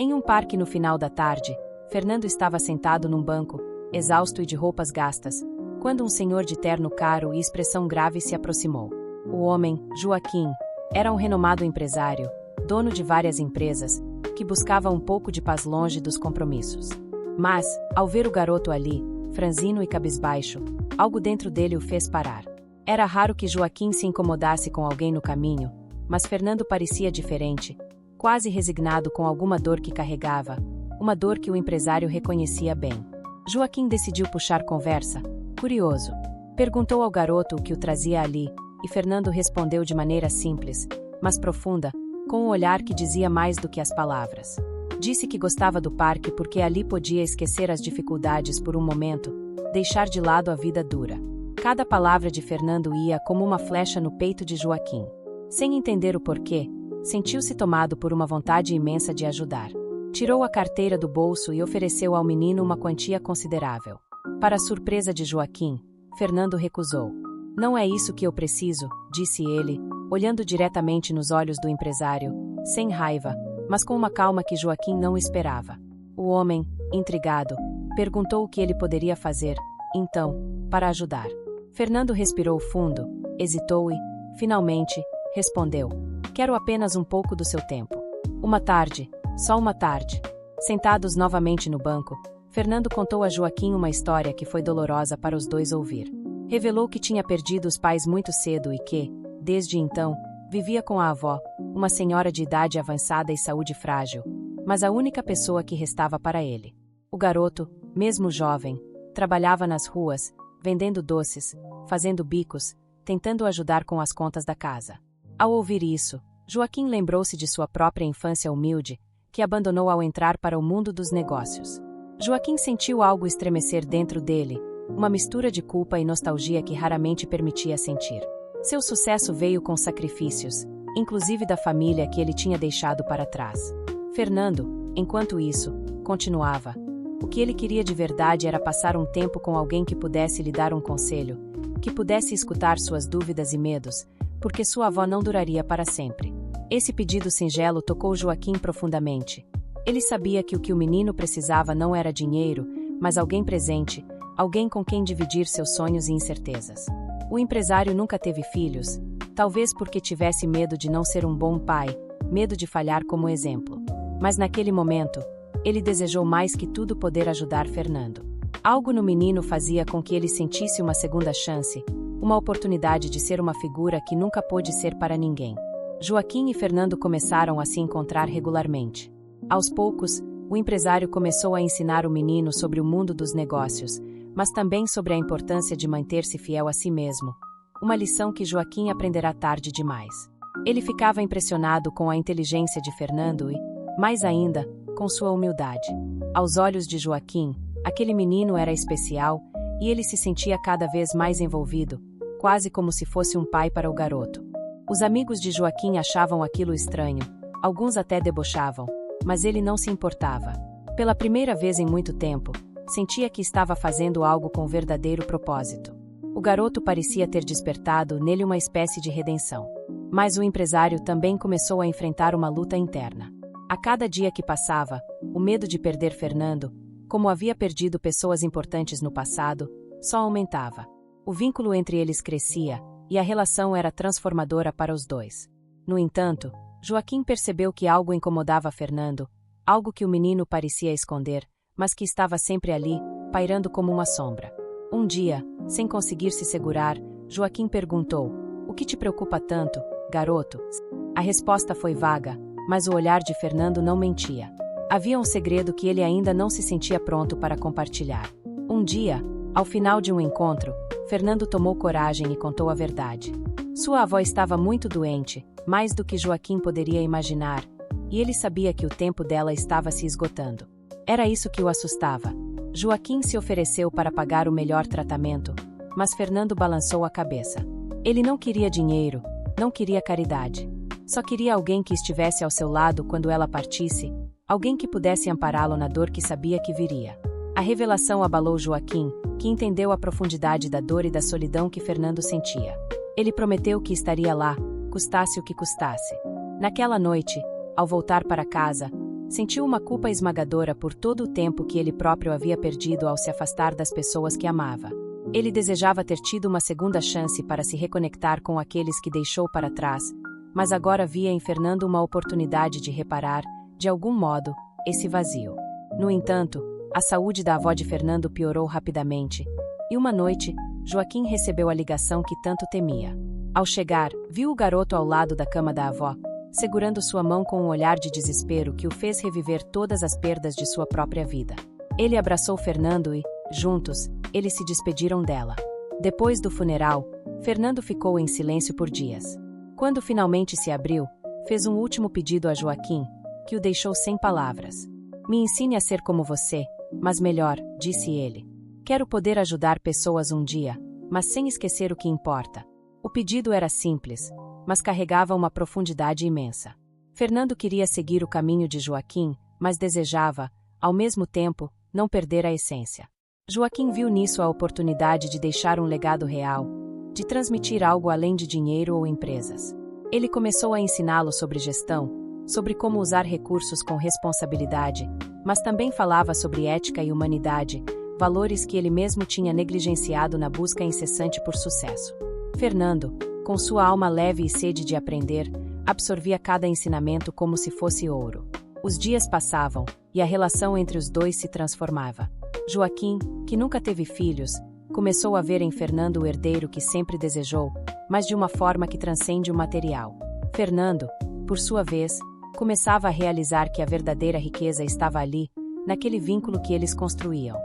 Em um parque no final da tarde, Fernando estava sentado num banco, exausto e de roupas gastas, quando um senhor de terno caro e expressão grave se aproximou. O homem, Joaquim, era um renomado empresário, dono de várias empresas, que buscava um pouco de paz longe dos compromissos. Mas, ao ver o garoto ali, franzino e cabisbaixo, algo dentro dele o fez parar. Era raro que Joaquim se incomodasse com alguém no caminho, mas Fernando parecia diferente, quase resignado com alguma dor que carregava, uma dor que o empresário reconhecia bem. Joaquim decidiu puxar conversa, curioso. Perguntou ao garoto o que o trazia ali, e Fernando respondeu de maneira simples, mas profunda, com um olhar que dizia mais do que as palavras. Disse que gostava do parque porque ali podia esquecer as dificuldades por um momento, deixar de lado a vida dura. Cada palavra de Fernando ia como uma flecha no peito de Joaquim. Sem entender o porquê, sentiu-se tomado por uma vontade imensa de ajudar. Tirou a carteira do bolso e ofereceu ao menino uma quantia considerável. Para a surpresa de Joaquim, Fernando recusou. Não é isso que eu preciso, disse ele, olhando diretamente nos olhos do empresário, sem raiva, mas com uma calma que Joaquim não esperava. O homem, intrigado, perguntou o que ele poderia fazer, então, para ajudar. Fernando respirou fundo, hesitou e, finalmente, respondeu: quero apenas um pouco do seu tempo. Uma tarde, só uma tarde. Sentados novamente no banco, Fernando contou a Joaquim uma história que foi dolorosa para os dois ouvir. Revelou que tinha perdido os pais muito cedo e que, desde então, vivia com a avó, uma senhora de idade avançada e saúde frágil, mas a única pessoa que restava para ele. O garoto, mesmo jovem, trabalhava nas ruas, vendendo doces, fazendo bicos, tentando ajudar com as contas da casa. Ao ouvir isso, Joaquim lembrou-se de sua própria infância humilde, que abandonou ao entrar para o mundo dos negócios. Joaquim sentiu algo estremecer dentro dele, uma mistura de culpa e nostalgia que raramente permitia sentir. Seu sucesso veio com sacrifícios, inclusive da família que ele tinha deixado para trás. Fernando, enquanto isso, continuava. O que ele queria de verdade era passar um tempo com alguém que pudesse lhe dar um conselho, que pudesse escutar suas dúvidas e medos, porque sua avó não duraria para sempre. Esse pedido singelo tocou Joaquim profundamente. Ele sabia que o que o menino precisava não era dinheiro, mas alguém presente, alguém com quem dividir seus sonhos e incertezas. O empresário nunca teve filhos, talvez porque tivesse medo de não ser um bom pai, medo de falhar como exemplo. Mas naquele momento, ele desejou mais que tudo poder ajudar Fernando. Algo no menino fazia com que ele sentisse uma segunda chance, uma oportunidade de ser uma figura que nunca pôde ser para ninguém. Joaquim e Fernando começaram a se encontrar regularmente. Aos poucos, o empresário começou a ensinar o menino sobre o mundo dos negócios, mas também sobre a importância de manter-se fiel a si mesmo, uma lição que Joaquim aprenderá tarde demais. Ele ficava impressionado com a inteligência de Fernando e, mais ainda, com sua humildade. Aos olhos de Joaquim, aquele menino era especial, e ele se sentia cada vez mais envolvido, quase como se fosse um pai para o garoto. Os amigos de Joaquim achavam aquilo estranho, alguns até debochavam, mas ele não se importava. Pela primeira vez em muito tempo, sentia que estava fazendo algo com verdadeiro propósito. O garoto parecia ter despertado nele uma espécie de redenção. Mas o empresário também começou a enfrentar uma luta interna. A cada dia que passava, o medo de perder Fernando, como havia perdido pessoas importantes no passado, só aumentava. O vínculo entre eles crescia, e a relação era transformadora para os dois. No entanto, Joaquim percebeu que algo incomodava Fernando, algo que o menino parecia esconder, mas que estava sempre ali, pairando como uma sombra. Um dia, sem conseguir se segurar, Joaquim perguntou: "O que te preocupa tanto, garoto?" A resposta foi vaga, mas o olhar de Fernando não mentia. Havia um segredo que ele ainda não se sentia pronto para compartilhar. Um dia, ao final de um encontro, Fernando tomou coragem e contou a verdade. Sua avó estava muito doente, mais do que Joaquim poderia imaginar, e ele sabia que o tempo dela estava se esgotando. Era isso que o assustava. Joaquim se ofereceu para pagar o melhor tratamento, mas Fernando balançou a cabeça. Ele não queria dinheiro, não queria caridade. Só queria alguém que estivesse ao seu lado quando ela partisse, alguém que pudesse ampará-lo na dor que sabia que viria. A revelação abalou Joaquim, que entendeu a profundidade da dor e da solidão que Fernando sentia. Ele prometeu que estaria lá, custasse o que custasse. Naquela noite, ao voltar para casa, Sentiu uma culpa esmagadora por todo o tempo que ele próprio havia perdido ao se afastar das pessoas que amava. Ele desejava ter tido uma segunda chance para se reconectar com aqueles que deixou para trás, mas agora via em Fernando uma oportunidade de reparar, de algum modo, esse vazio. No entanto, a saúde da avó de Fernando piorou rapidamente, e uma noite, Joaquim recebeu a ligação que tanto temia. Ao chegar, viu o garoto ao lado da cama da avó, segurando sua mão com um olhar de desespero que o fez reviver todas as perdas de sua própria vida. Ele abraçou Fernando e, juntos, eles se despediram dela. Depois do funeral, Fernando ficou em silêncio por dias. Quando finalmente se abriu, fez um último pedido a Joaquim, que o deixou sem palavras. Me ensine a ser como você, mas melhor, disse ele. Quero poder ajudar pessoas um dia, mas sem esquecer o que importa. O pedido era simples, mas carregava uma profundidade imensa. Fernando queria seguir o caminho de Joaquim, mas desejava, ao mesmo tempo, não perder a essência. Joaquim viu nisso a oportunidade de deixar um legado real, de transmitir algo além de dinheiro ou empresas. Ele começou a ensiná-lo sobre gestão, sobre como usar recursos com responsabilidade, mas também falava sobre ética e humanidade, valores que ele mesmo tinha negligenciado na busca incessante por sucesso. Fernando, com sua alma leve e sede de aprender, absorvia cada ensinamento como se fosse ouro. Os dias passavam, e a relação entre os dois se transformava. Joaquim, que nunca teve filhos, começou a ver em Fernando o herdeiro que sempre desejou, mas de uma forma que transcende o material. Fernando, por sua vez, começava a realizar que a verdadeira riqueza estava ali, naquele vínculo que eles construíam.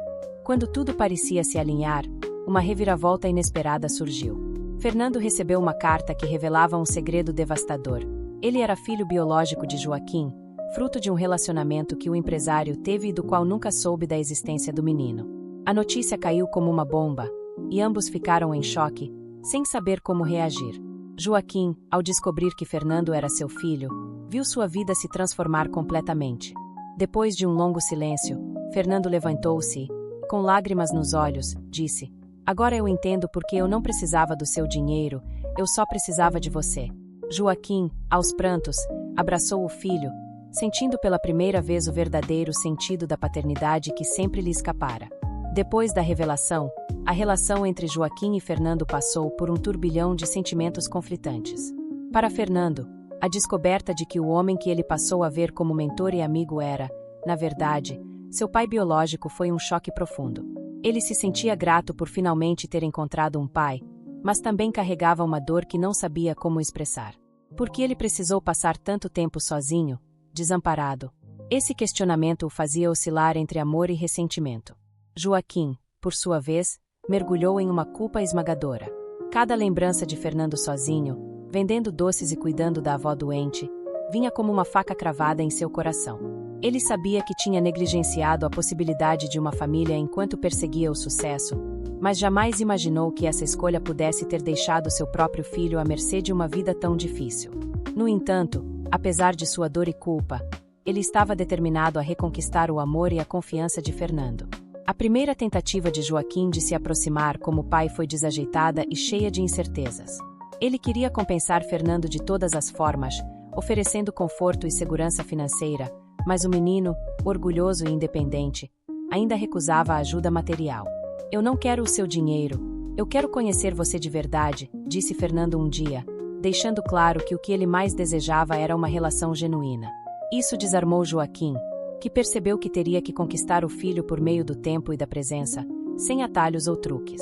Quando tudo parecia se alinhar, uma reviravolta inesperada surgiu. Fernando recebeu uma carta que revelava um segredo devastador. Ele era filho biológico de Joaquim, fruto de um relacionamento que o empresário teve e do qual nunca soube da existência do menino. A notícia caiu como uma bomba, e ambos ficaram em choque, sem saber como reagir. Joaquim, ao descobrir que Fernando era seu filho, viu sua vida se transformar completamente. Depois de um longo silêncio, Fernando levantou-se e, com lágrimas nos olhos, disse: Agora eu entendo porque eu não precisava do seu dinheiro, eu só precisava de você. Joaquim, aos prantos, abraçou o filho, sentindo pela primeira vez o verdadeiro sentido da paternidade que sempre lhe escapara. Depois da revelação, a relação entre Joaquim e Fernando passou por um turbilhão de sentimentos conflitantes. Para Fernando, a descoberta de que o homem que ele passou a ver como mentor e amigo era, na verdade, seu pai biológico foi um choque profundo. Ele se sentia grato por finalmente ter encontrado um pai, mas também carregava uma dor que não sabia como expressar. Por que ele precisou passar tanto tempo sozinho, desamparado? Esse questionamento o fazia oscilar entre amor e ressentimento. Joaquim, por sua vez, mergulhou em uma culpa esmagadora. Cada lembrança de Fernando sozinho, vendendo doces e cuidando da avó doente, vinha como uma faca cravada em seu coração. Ele sabia que tinha negligenciado a possibilidade de uma família enquanto perseguia o sucesso, mas jamais imaginou que essa escolha pudesse ter deixado seu próprio filho à mercê de uma vida tão difícil. No entanto, apesar de sua dor e culpa, ele estava determinado a reconquistar o amor e a confiança de Fernando. A primeira tentativa de Joaquim de se aproximar como pai foi desajeitada e cheia de incertezas. Ele queria compensar Fernando de todas as formas, oferecendo conforto e segurança financeira, mas o menino, orgulhoso e independente, ainda recusava a ajuda material. Eu não quero o seu dinheiro, eu quero conhecer você de verdade, disse Fernando um dia, deixando claro que o que ele mais desejava era uma relação genuína. Isso desarmou Joaquim, que percebeu que teria que conquistar o filho por meio do tempo e da presença, sem atalhos ou truques.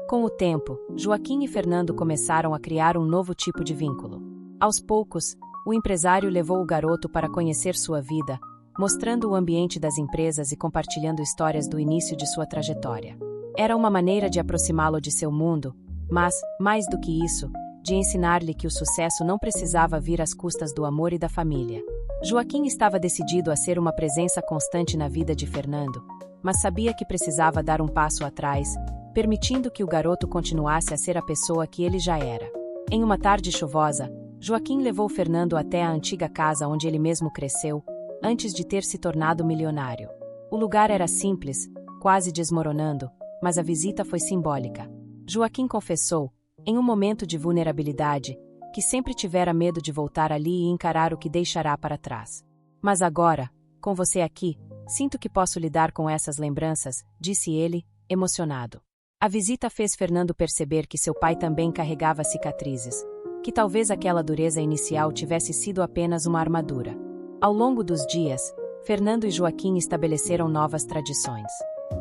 Com o tempo, Joaquim e Fernando começaram a criar um novo tipo de vínculo. Aos poucos, o empresário levou o garoto para conhecer sua vida, mostrando o ambiente das empresas e compartilhando histórias do início de sua trajetória. Era uma maneira de aproximá-lo de seu mundo, mas, mais do que isso, de ensinar-lhe que o sucesso não precisava vir às custas do amor e da família. Joaquim estava decidido a ser uma presença constante na vida de Fernando, mas sabia que precisava dar um passo atrás, permitindo que o garoto continuasse a ser a pessoa que ele já era. Em uma tarde chuvosa, Joaquim levou Fernando até a antiga casa onde ele mesmo cresceu, antes de ter se tornado milionário. O lugar era simples, quase desmoronando, mas a visita foi simbólica. Joaquim confessou, em um momento de vulnerabilidade, que sempre tivera medo de voltar ali e encarar o que deixará para trás. Mas agora, com você aqui, sinto que posso lidar com essas lembranças, disse ele, emocionado. A visita fez Fernando perceber que seu pai também carregava cicatrizes, que talvez aquela dureza inicial tivesse sido apenas uma armadura. Ao longo dos dias, Fernando e Joaquim estabeleceram novas tradições.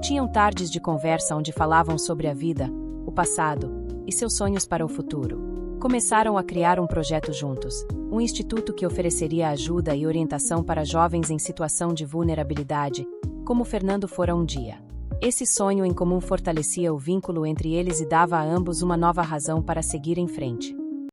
Tinham tardes de conversa onde falavam sobre a vida, o passado e seus sonhos para o futuro. Começaram a criar um projeto juntos, um instituto que ofereceria ajuda e orientação para jovens em situação de vulnerabilidade, como Fernando fora um dia. Esse sonho em comum fortalecia o vínculo entre eles e dava a ambos uma nova razão para seguir em frente.